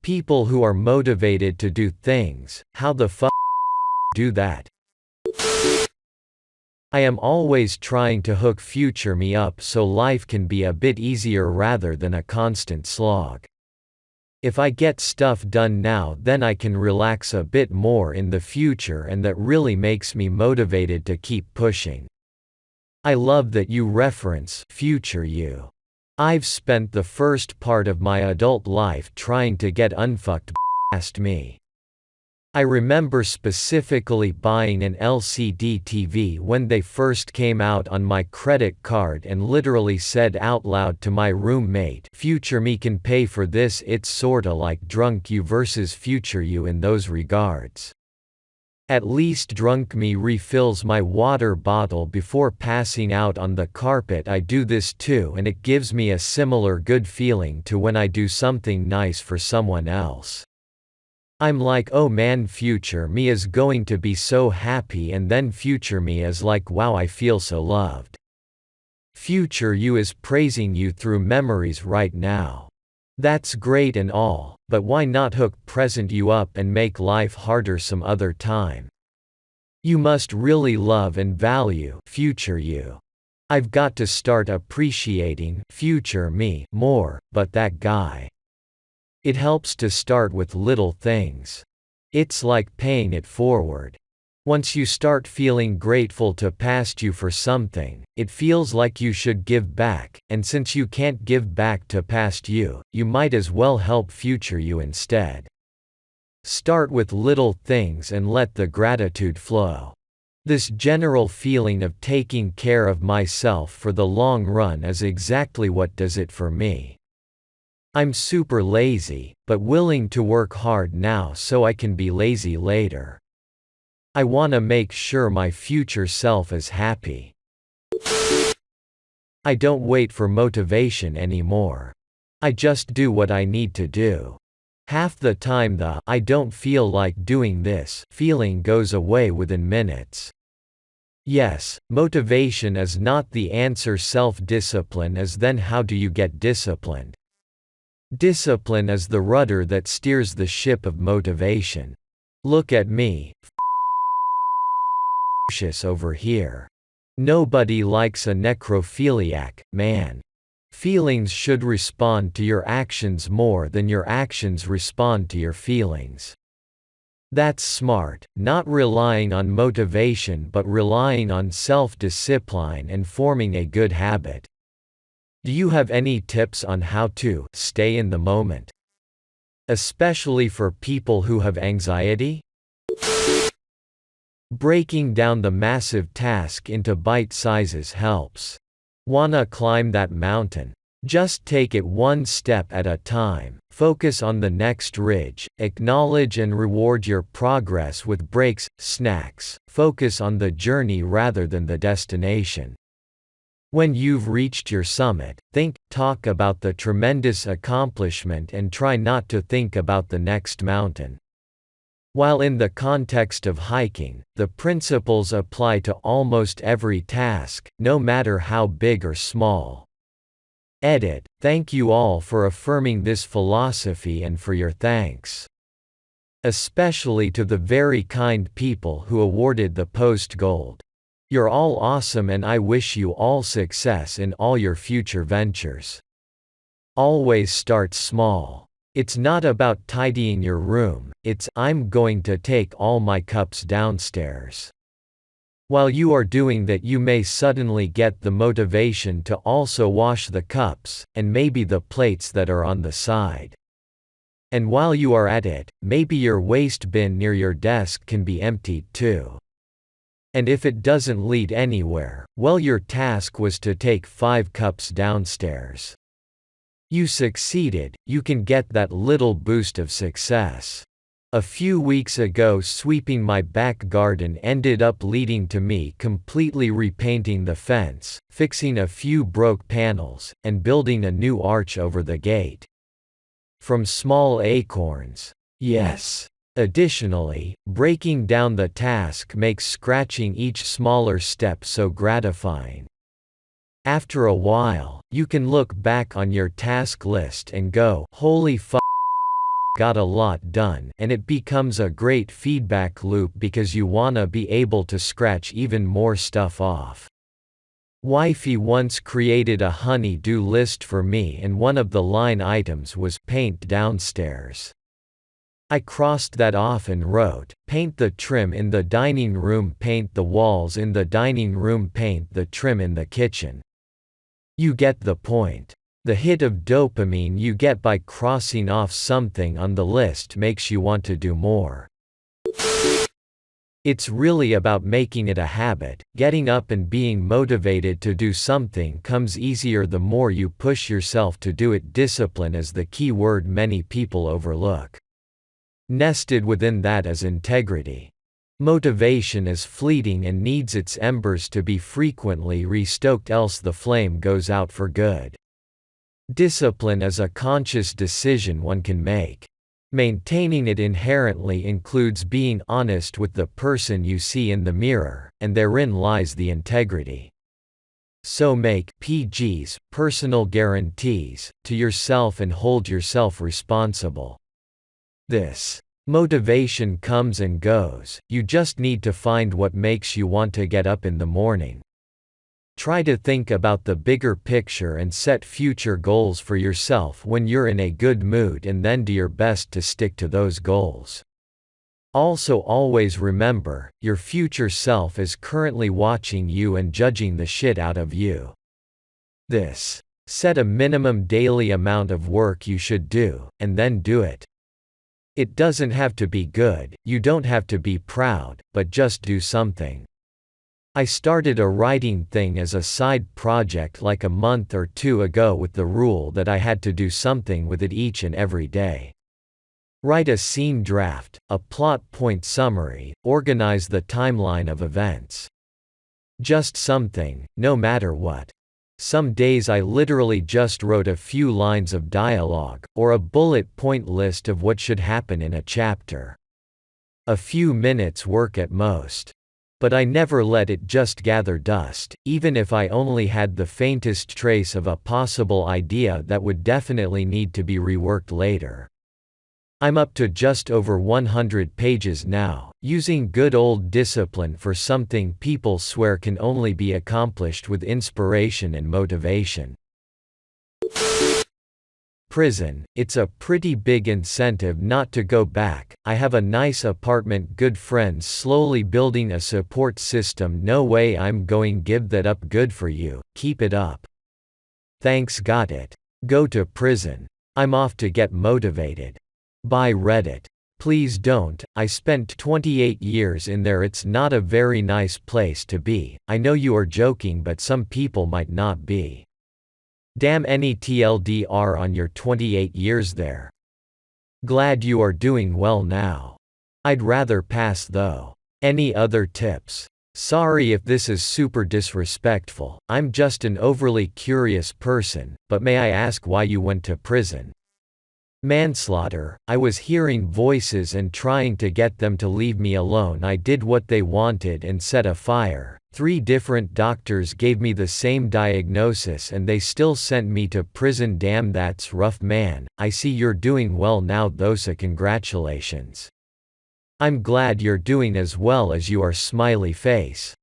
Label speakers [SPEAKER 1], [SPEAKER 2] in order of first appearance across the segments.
[SPEAKER 1] People who are motivated to do things, how the fuck do that? I am always trying to hook future me up so life can be a bit easier rather than a constant slog. If I get stuff done now, then I can relax a bit more in the future, and that really makes me motivated to keep pushing. I love that you reference future you. I've spent the first part of my adult life trying to get unfucked past me. I remember specifically buying an LCD TV when they first came out on my credit card and literally said out loud to my roommate, "Future me can pay for this." It's sorta like drunk you versus future you in those regards. At least drunk me refills my water bottle before passing out on the carpet. I do this too, and it gives me a similar good feeling to when I do something nice for someone else. I'm like, oh man, future me is going to be so happy, and then future me is like, wow, I feel so loved. Future you is praising you through memories right now. That's great and all, but why not hook present you up and make life harder some other time? You must really love and value future you. I've got to start appreciating future me more, but that guy. It helps to start with little things. It's like paying it forward. Once you start feeling grateful to past you for something, it feels like you should give back, and since you can't give back to past you, you might as well help future you instead. Start with little things and let the gratitude flow. This general feeling of taking care of myself for the long run is exactly what does it for me. I'm super lazy, but willing to work hard now so I can be lazy later. I want to make sure my future self is happy. I don't wait for motivation anymore. I just do what I need to do. Half the time the "I don't feel like doing this" feeling goes away within minutes. Yes, motivation is not the answer. Self-discipline is. Then how do you get disciplined? Discipline is the rudder that steers the ship of motivation. Look at me, over here. Nobody likes a necrophiliac, man. Feelings should respond to your actions more than your actions respond to your feelings. That's smart, not relying on motivation but relying on self-discipline and forming a good habit. Do you have any tips on how to stay in the moment? Especially for people who have anxiety? Breaking down the massive task into bite sizes helps. Wanna climb that mountain? Just take it one step at a time, focus on the next ridge, acknowledge and reward your progress with breaks, snacks, focus on the journey rather than the destination. When you've reached your summit, talk about the tremendous accomplishment and try not to think about the next mountain. While in the context of hiking, the principles apply to almost every task, no matter how big or small. Edit. Thank you all for affirming this philosophy and for your thanks. Especially to the very kind people who awarded the post gold. You're all awesome and I wish you all success in all your future ventures. Always start small. It's not about tidying your room, it's "I'm going to take all my cups downstairs." While you are doing that, you may suddenly get the motivation to also wash the cups, and maybe the plates that are on the side. And while you are at it, maybe your waste bin near your desk can be emptied too. And if it doesn't lead anywhere, well, your task was to take 5 cups downstairs. You succeeded, you can get that little boost of success. A few weeks ago, sweeping my back garden ended up leading to me completely repainting the fence, fixing a few broke panels, and building a new arch over the gate. From small acorns. Yes. Additionally, breaking down the task makes scratching each smaller step so gratifying. After a while, you can look back on your task list and go, "Holy f***, got a lot done, and it becomes a great feedback loop because you wanna be able to scratch even more stuff off. Wifey once created a honey-do list for me, and one of the line items was paint downstairs. I crossed that off and wrote, paint the trim in the dining room, paint the walls in the dining room, paint the trim in the kitchen. You get the point. The hit of dopamine you get by crossing off something on the list makes you want to do more. It's really about making it a habit. Getting up and being motivated to do something comes easier the more you push yourself to do it. Discipline is the key word many people overlook. Nested within that is integrity. Motivation is fleeting and needs its embers to be frequently restoked, else the flame goes out for good. Discipline is a conscious decision one can make. Maintaining it inherently includes being honest with the person you see in the mirror, and therein lies the integrity. So make PGs, personal guarantees, to yourself and hold yourself responsible. This motivation comes and goes, you just need to find what makes you want to get up in the morning. Try to think about the bigger picture and set future goals for yourself when you're in a good mood, and then do your best to stick to those goals. Also, always remember, your future self is currently watching you and judging the shit out of you. Set a minimum daily amount of work you should do, and then do it. It doesn't have to be good, you don't have to be proud, but just do something. I started a writing thing as a side project like a month or two ago with the rule that I had to do something with it each and every day. Write a scene draft, a plot point summary, organize the timeline of events. Just something, no matter what. Some days I literally just wrote a few lines of dialogue, or a bullet point list of what should happen in a chapter. A few minutes work at most. But I never let it just gather dust, even if I only had the faintest trace of a possible idea that would definitely need to be reworked later. I'm up to just over 100 pages now, using good old discipline for something people swear can only be accomplished with inspiration and motivation. Prison, it's a pretty big incentive not to go back. I have a nice apartment, good friends, slowly building a support system. No way I'm going give that up. Good for you, keep it up. Thanks, got it. Go to prison. I'm off to get motivated. By Reddit. Please don't, I spent 28 years in there. It's not a very nice place to be. I know you are joking, but some people might not be. Damn, any TLDR on your 28 years there. Glad you are doing well now. I'd rather pass though. Any other tips? Sorry if this is super disrespectful, I'm just an overly curious person, but may I ask why you went to prison? Manslaughter. I was hearing voices and trying to get them to leave me alone. I did what they wanted and set a fire. 3 different doctors gave me the same diagnosis and they still sent me to prison. Damn, that's rough, man. I see you're doing well now though, so congratulations. I'm glad you're doing as well as you are. Smiley face.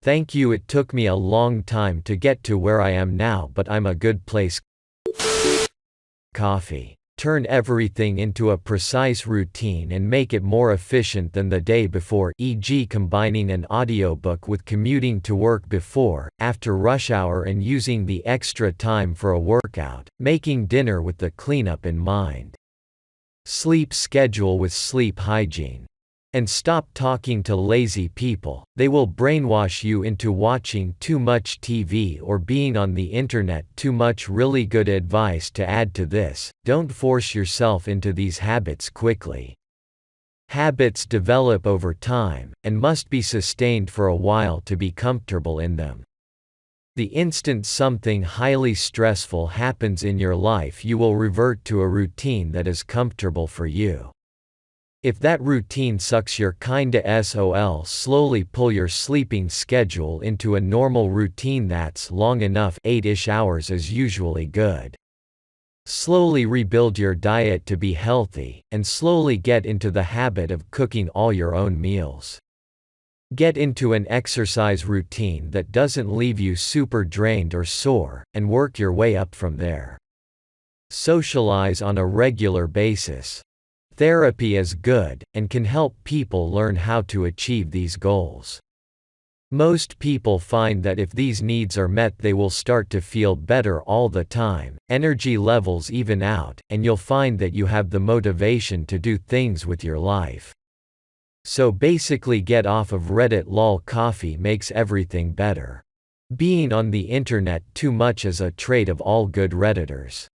[SPEAKER 1] Thank you. It took me a long time to get to where I am now, but I'm a good place. Coffee. Turn everything into a precise routine and make it more efficient than the day before, e.g. combining an audiobook with commuting to work before, after rush hour, and using the extra time for a workout, making dinner with the cleanup in mind. Sleep schedule with sleep hygiene. And stop talking to lazy people, they will brainwash you into watching too much TV or being on the internet too much. Really good advice to add to this: don't force yourself into these habits quickly. Habits develop over time, and must be sustained for a while to be comfortable in them. The instant something highly stressful happens in your life, you will revert to a routine that is comfortable for you. If that routine sucks, you're kinda SOL. Slowly pull your sleeping schedule into a normal routine that's long enough. 8-ish hours is usually good. Slowly rebuild your diet to be healthy, and slowly get into the habit of cooking all your own meals. Get into an exercise routine that doesn't leave you super drained or sore, and work your way up from there. Socialize on a regular basis. Therapy is good, and can help people learn how to achieve these goals. Most people find that if these needs are met, they will start to feel better all the time, energy levels even out, and you'll find that you have the motivation to do things with your life. So basically, get off of Reddit. Lol, coffee makes everything better. Being on the internet too much is a trait of all good Redditors.